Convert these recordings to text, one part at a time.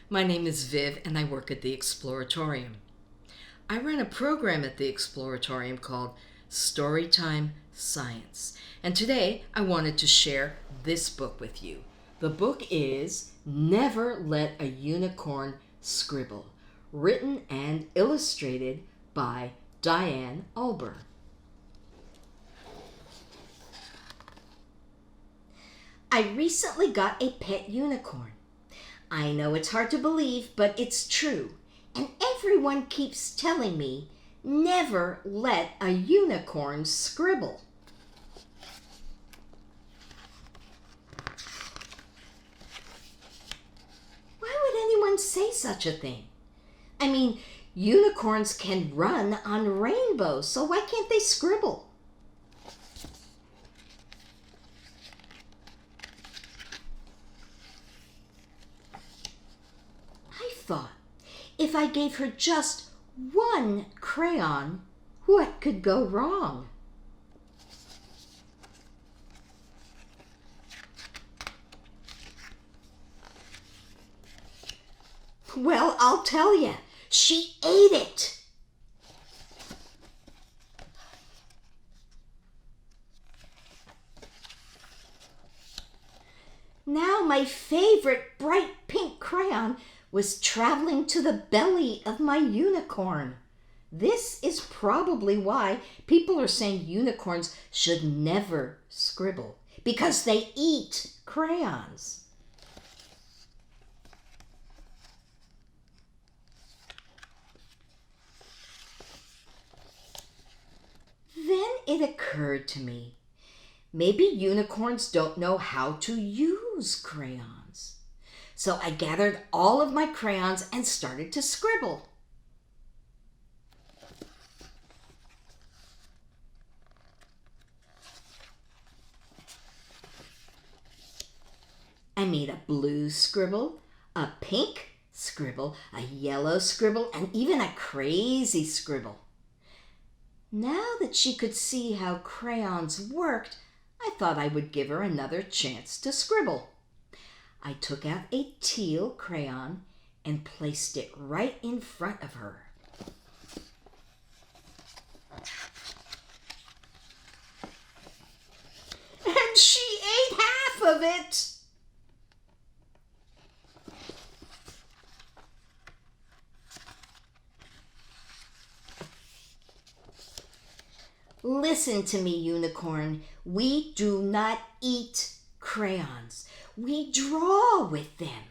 My name is Viv and I work at the Exploratorium. I run a program at the Exploratorium called Storytime Science. And today I wanted to share this book with you. The book is Never Let a Unicorn Scribble, written and illustrated by Diane Alber. I recently got a pet unicorn. I know it's hard to believe, but it's true. And everyone keeps telling me, never let a unicorn scribble. Why would anyone say such a thing? I mean, unicorns can run on rainbows, so why can't they scribble? I thought, if I gave her just one crayon, what could go wrong? Well, I'll tell you, she ate it. Now my favorite bright pink crayon was traveling to the belly of my unicorn. This is probably why people are saying unicorns should never scribble, because they eat crayons. Then it occurred to me, maybe unicorns don't know how to use crayons. So I gathered all of my crayons and started to scribble. I made a blue scribble, a pink scribble, a yellow scribble, and even a crazy scribble. Now that she could see how crayons worked, I thought I would give her another chance to scribble. I took out a teal crayon and placed it right in front of her. And she ate half of it! Listen to me, unicorn. We do not eat crayons. We draw with them.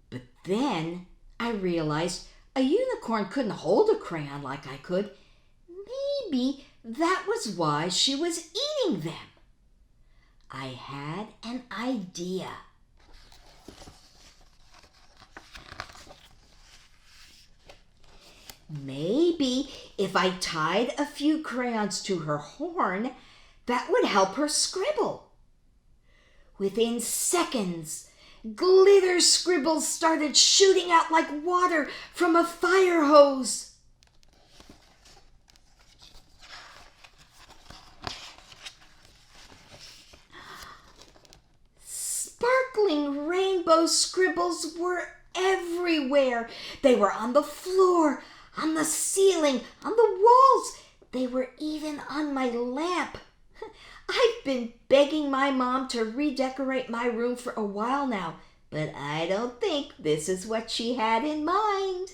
But then I realized a unicorn couldn't hold a crayon like I could. Maybe that was why she was eating them. I had an idea. Maybe if I tied a few crayons to her horn, that would help her scribble. Within seconds, glitter scribbles started shooting out like water from a fire hose. Sparkling rainbow scribbles were everywhere. They were on the floor, on the ceiling, on the walls. They were even on my lamp. I've been begging my mom to redecorate my room for a while now, but I don't think this is what she had in mind.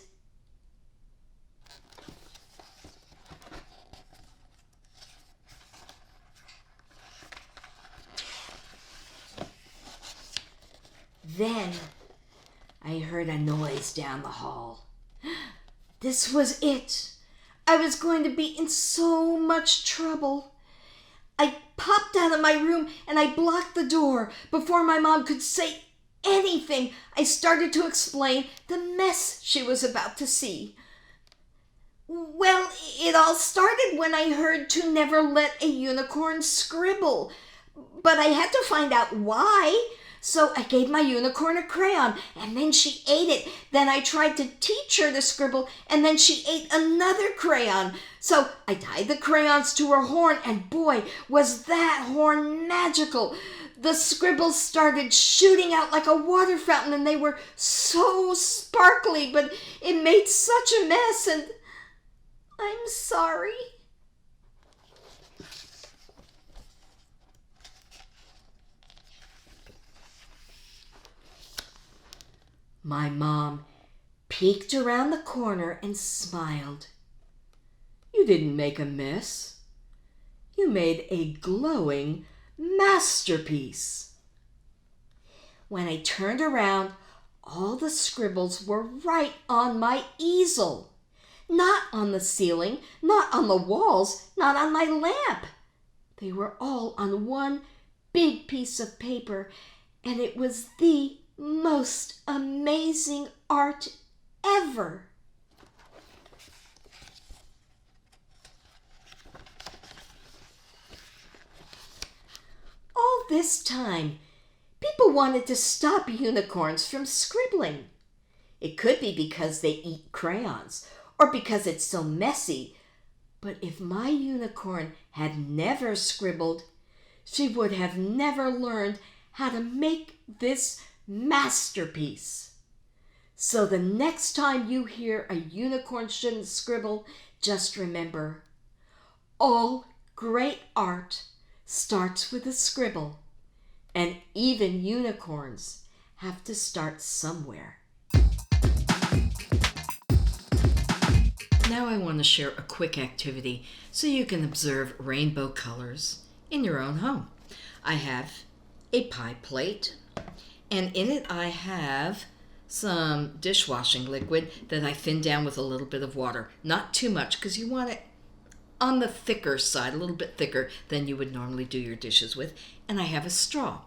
Then I heard a noise down the hall. This was it. I was going to be in so much trouble. I popped out of my room and I blocked the door. Before my mom could say anything, I started to explain the mess she was about to see. Well, it all started when I heard to never let a unicorn scribble. But I had to find out why. So I gave my unicorn a crayon, and then she ate it. Then I tried to teach her to scribble, and then she ate another crayon. So I tied the crayons to her horn, and boy, was that horn magical. the scribbles started shooting out like a water fountain, and they were so sparkly, but it made such a mess, and I'm sorry. My mom peeked around the corner and smiled. You didn't make a mess. You made a glowing masterpiece. When I turned around, all the scribbles were right on my easel. Not on the ceiling, not on the walls, not on my lamp. They were all on one big piece of paper, and it was the most amazing art ever. All this time, people wanted to stop unicorns from scribbling. It could be because they eat crayons, or because it's so messy, but if my unicorn had never scribbled, she would have never learned how to make this masterpiece. So the next time you hear a unicorn shouldn't scribble, just remember, all great art starts with a scribble, and even unicorns have to start somewhere. Now I want to share a quick activity so you can observe rainbow colors in your own home. I have a pie plate, and in it I have some dishwashing liquid that I thin down with a little bit of water. Not too much, because you want it on the thicker side, a little bit thicker than you would normally do your dishes with. And I have a straw.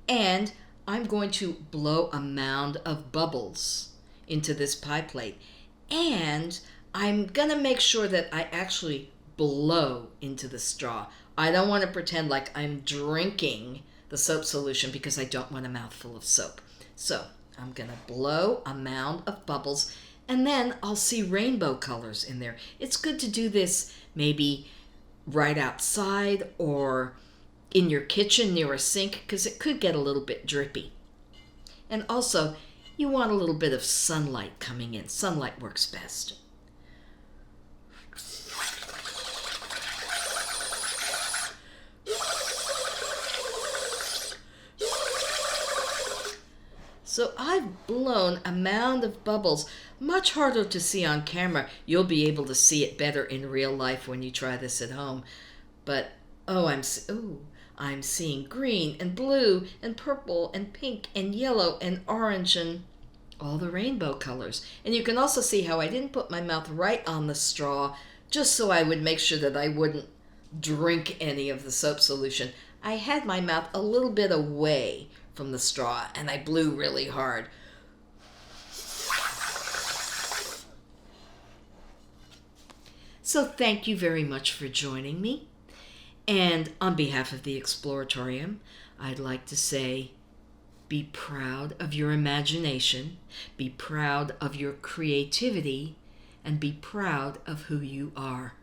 And I'm going to blow a mound of bubbles into this pie plate. And I'm going to make sure that I actually blow into the straw. I don't want to pretend like I'm drinking the soap solution because I don't want a mouthful of soap. So I'm going to blow a mound of bubbles, and then I'll see rainbow colors in there. It's good to do this maybe right outside or in your kitchen near a sink, because it could get a little bit drippy. And also, you want a little bit of sunlight coming in. Sunlight works best. So I've blown a mound of bubbles. Much harder to see on camera. You'll be able to see it better in real life when you try this at home. But I'm seeing green and blue and purple and pink and yellow and orange and all the rainbow colors. And you can also see how I didn't put my mouth right on the straw just so I would make sure that I wouldn't drink any of the soap solution. I had my mouth a little bit away from the straw, and I blew really hard. So thank you very much for joining me. And on behalf of the Exploratorium, I'd like to say, be proud of your imagination, be proud of your creativity, and be proud of who you are.